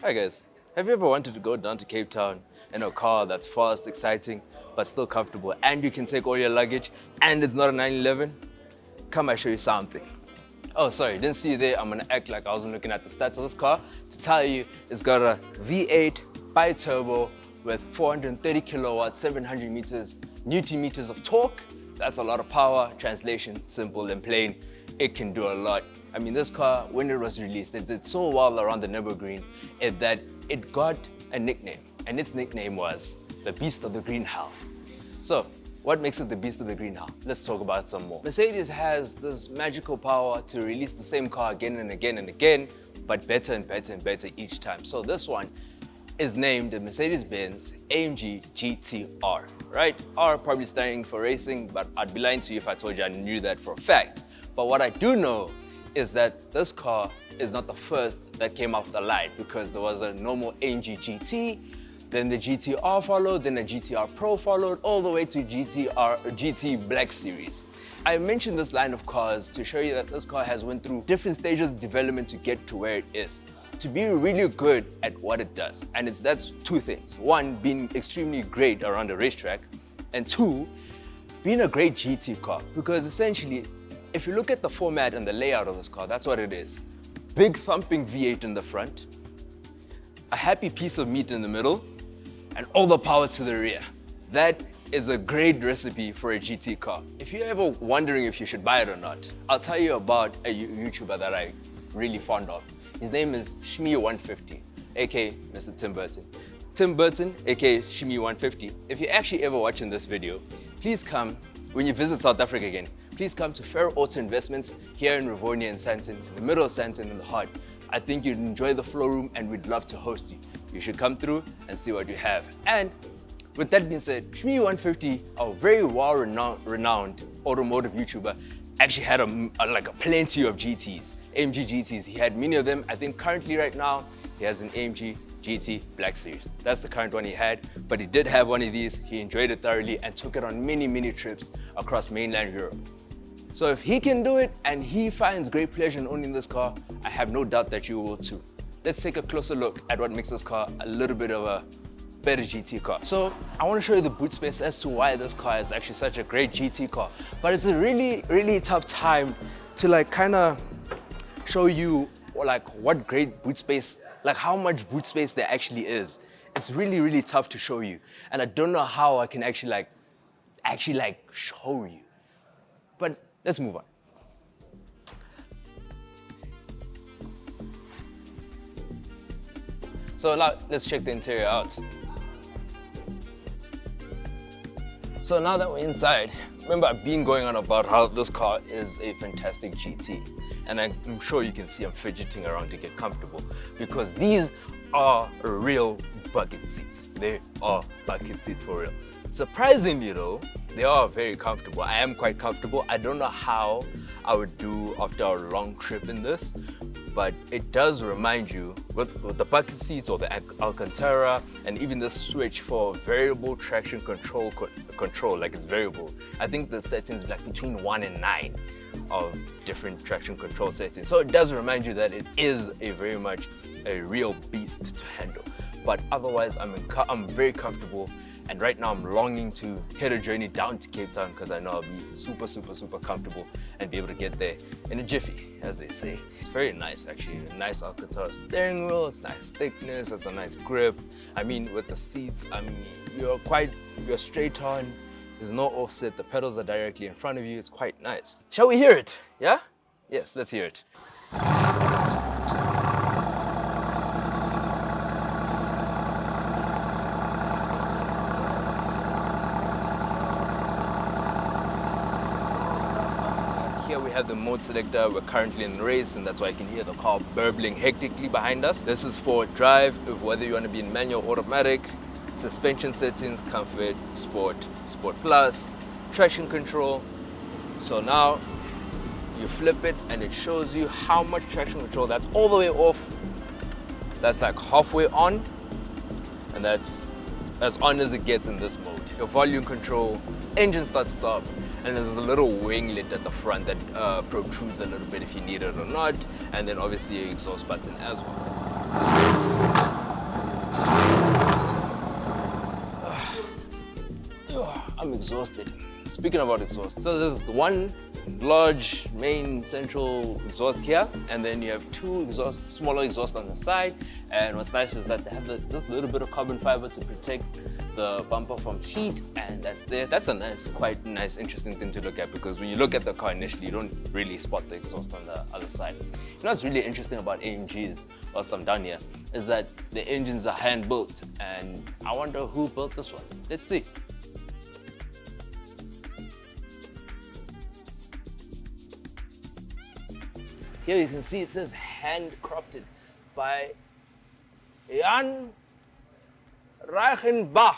Hi guys, have you ever wanted to go down to Cape Town in a car that's fast, exciting, but still comfortable, and you can take all your luggage, and it's not a 911? Come, I show you something. Oh, sorry, didn't see you there. I'm gonna act like I wasn't looking at the stats of this car to tell you it's got a V8 bi-turbo with 430 kilowatts, 700 Newton meters of torque. That's a lot of power. Translation, simple and plain. It can do a lot. I mean, this car, when it was released, it did so well around the Nürburgring that it got a nickname, and its nickname was the Beast of the Green Hell. So, what makes it the Beast of the Green Hell? Let's talk about it some more. Mercedes has this magical power to release the same car again and again and again, but better and better and better each time. So this one is named the Mercedes-Benz AMG GTR, right? R probably standing for racing, but I'd be lying to you if I told you I knew that for a fact. But what I do know is that this car is not the first that came off the line, because there was a normal AMG GT, then the GTR followed, then the GTR Pro followed, all the way to GT Black Series. I mentioned this line of cars to show you that this car has went through different stages of development to get to where it is, to be really good at what it does. And that's two things. One, being extremely great around a racetrack, and two, being a great GT car. Because essentially, if you look at the format and the layout of this car, that's what it is. Big thumping V8 in the front, a happy piece of meat in the middle, and all the power to the rear. That is a great recipe for a GT car. If you're ever wondering if you should buy it or not, I'll tell you about a YouTuber that I'm really fond of. His name is Shmee150, aka Mr. Tim Burton. Tim Burton, aka Shmee150. If you're actually ever watching this video, please come, when you visit South Africa again, please come to Pharoah Auto Investments here in Rivonia and Sandton, in the middle of Sandton in the heart. I think you'd enjoy the floor room and we'd love to host you. You should come through and see what you have. And with that being said, Shmee150, a very well-renowned automotive YouTuber, actually had a plenty of GTs, AMG GTs. He had many of them. I think currently right now, he has an AMG GT Black Series. That's the current one he had, but he did have one of these. He enjoyed it thoroughly and took it on many, many trips across mainland Europe. So if he can do it and he finds great pleasure in owning this car, I have no doubt that you will too. Let's take a closer look at what makes this car a little bit of a better GT car. So I want to show you the boot space as to why this car is actually such a great GT car. But it's a really, really tough time to kind of show you what great boot space, how much boot space there actually is. It's really, really tough to show you. And I don't know how I can actually show you. But let's move on. So now let's check the interior out. So now that we're inside, remember I've been going on about how this car is a fantastic GT. And I'm sure you can see I'm fidgeting around to get comfortable, because these are real bucket seats. They are bucket seats for real. Surprisingly though, they are very comfortable. I am quite comfortable. I don't know how I would do after a long trip in this, but it does remind you with the bucket seats or the Alcantara, and even the switch for variable traction control, like it's variable. I think the settings between 1 and 9 of different traction control settings. So it does remind you that it is very much a real beast to handle. But otherwise, I'm very comfortable. And right now I'm longing to hit a journey down to Cape Town, because I know I'll be super, super, super comfortable and be able to get there in a jiffy, as they say. It's very nice actually, a nice Alcantara steering wheel, it's nice thickness, it's a nice grip. I mean, with the seats, you're straight on, there's no offset, the pedals are directly in front of you, it's quite nice. Shall we hear it? Yeah? Yes, let's hear it. Here we have the mode selector. We're currently in race, and that's why I can hear the car burbling hectically behind us. This is for drive, whether you want to be in manual, automatic, suspension settings, comfort, sport, sport plus, traction control. So now you flip it and it shows you how much traction control. That's all the way off. That's like halfway on, and that's as on as it gets in this mode. Your volume control, engine start stop, And there's a little winglet at the front that protrudes a little bit if you need it or not. And then obviously an exhaust button as well. I'm exhausted. Speaking about exhaust, so there's one large main central exhaust here, and then you have two smaller exhausts on the side. And what's nice is that they have this little bit of carbon fiber to protect the bumper from heat, and that's there. That's a quite nice, interesting thing to look at, because when you look at the car initially, you don't really spot the exhaust on the other side. You know what's really interesting about AMGs, whilst I'm down here, is that the engines are hand built, and I wonder who built this one. Let's see. Here you can see it says handcrafted by Jan Reichenbach.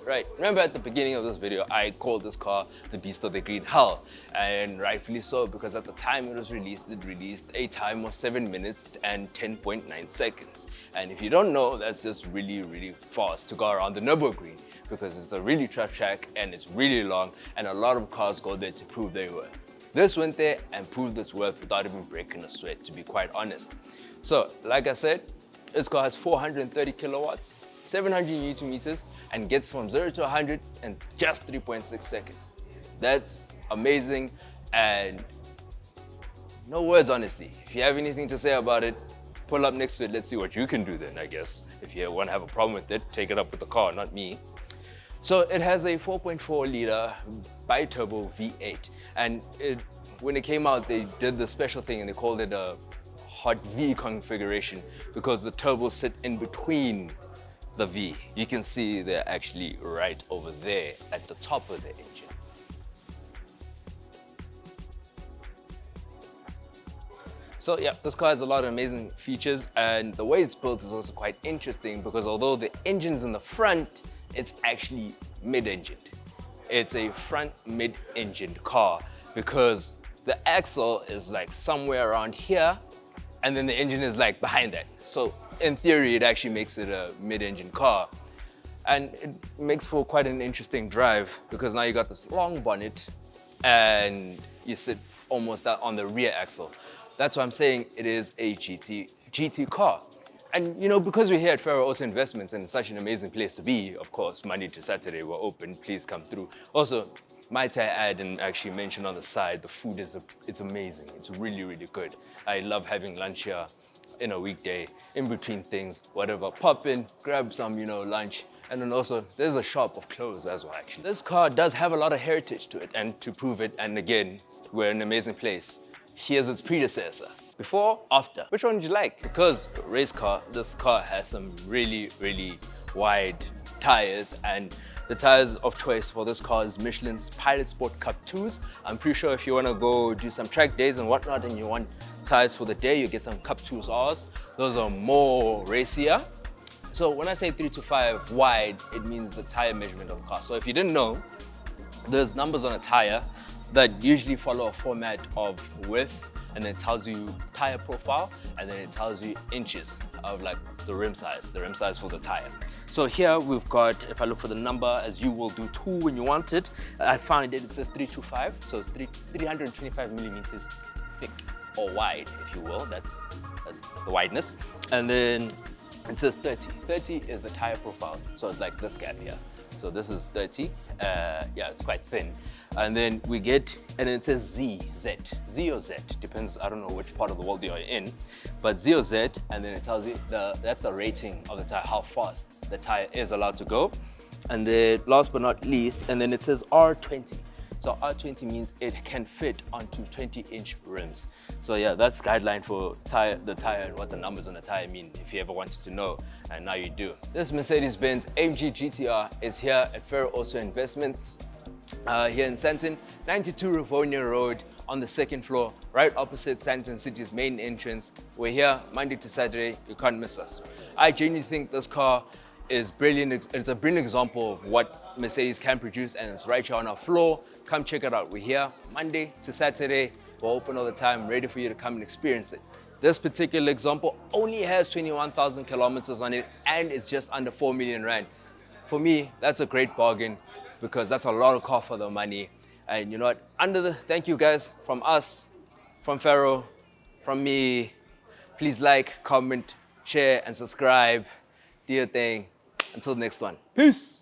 Right, remember at the beginning of this video, I called this car the Beast of the Green Hell, and rightfully so, because at the time it released a time of 7 minutes and 10.9 seconds. And if you don't know, that's just really, really fast to go around the Nürburgring, because it's a really tough track and it's really long, and a lot of cars go there to prove their worth. This went there and proved its worth without even breaking a sweat, to be quite honest. So, like I said, this car has 430 kilowatts, 700 Newton meters, and gets from 0 to 100 in just 3.6 seconds. That's amazing, and no words, honestly. If you have anything to say about it, pull up next to it. Let's see what you can do then, I guess. If you want to have a problem with it, take it up with the car, not me. So it has a 4.4 liter bi-turbo V8, and when it came out, they did the special thing and they called it a hot V configuration, because the turbos sit in between the V. You can see they're actually right over there at the top of the engine. So yeah, this car has a lot of amazing features, and the way it's built is also quite interesting, because although the engine's in the front, it's actually mid-engined. It's a front mid-engined car, because the axle is like somewhere around here, and then the engine is like behind that. So in theory, it actually makes it a mid-engine car. And it makes for quite an interesting drive, because now you got this long bonnet and you sit almost on the rear axle. That's why I'm saying it is a GT car. And you know, because we're here at Pharoah Auto Investments and it's such an amazing place to be, of course, Monday to Saturday we're open, please come through. Also, might I add and actually mention on the side, the food it's amazing. It's really, really good. I love having lunch here in a weekday, in between things, whatever. Pop in, grab some, you know, lunch. And then also, there's a shop of clothes as well, actually. This car does have a lot of heritage to it, and to prove it, and again, we're in an amazing place. Here's its predecessor. Before, after. Which one would you like? Because race car, this car has some really, really wide tires, and the tires of choice for this car is Michelin's Pilot Sport Cup 2s. I'm pretty sure if you want to go do some track days and whatnot and you want tires for the day, you get some Cup 2s Rs. Those are more racier. So when I say 3 to 5 wide, it means the tire measurement of the car. So if you didn't know, there's numbers on a tire that usually follow a format of width, and then it tells you tire profile, and then it tells you inches of like the rim size for the tire. So here we've got, if I look for the number, as you will do too when you want it, I found it says 325, so it's 325 millimeters thick or wide, if you will. That's the wideness. And then it says 30. 30 is the tire profile, so it's like this gap here. So this is 30. Yeah, it's quite thin. And then we get, and it says Z or Z, depends, I don't know which part of the world you're in, but Z or Z, and then it tells you that's the rating of the tire, how fast the tire is allowed to go. And then last but not least, and then it says R20. So R20 means it can fit onto 20-inch rims. So yeah, that's guideline for the tire and what the numbers on the tire mean, if you ever wanted to know, and now you do. This Mercedes-Benz AMG GTR is here at Pharoah Auto Investments. Here in Sandton, 92 Rivonia Road on the second floor, right opposite Sandton City's main entrance. We're here Monday to Saturday, you can't miss us. I genuinely think this car is brilliant. It's a brilliant example of what Mercedes can produce, and it's right here on our floor. Come check it out. We're here Monday to Saturday. We're open all the time, ready for you to come and experience it. This particular example only has 21,000 kilometers on it, and it's just under 4 million rand. For me, that's a great bargain. because that's a lot of car for the money. And you know what? Thank you guys from us, from Pharoah, from me. Please like, comment, share, and subscribe. Do your thing. Until the next one. Peace.